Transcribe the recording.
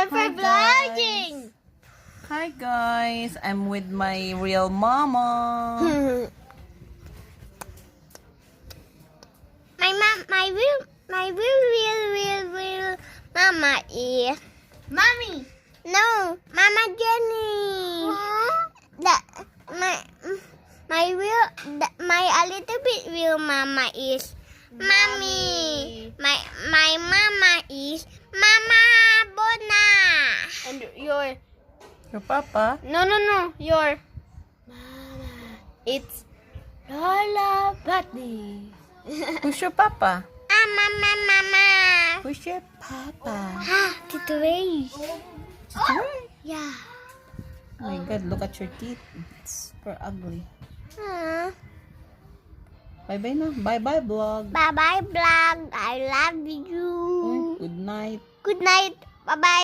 Time for Hi, vlogging. Hi guys, I'm with my real mama. my real mama is Mommy. No, Mama Jenny. My a little bit real mama is Mommy. My mama is Mama Bona. And your Papa? no, your mama. It's Lola Buddy. Who's your papa? Mama. Who's your papa? Tito Ray. Ray. Yeah. Oh my god, look at your teeth. It's super ugly. Bye-bye na. Bye-bye vlog. Bye bye vlog. I love you. Good night. Good night. Bye bye.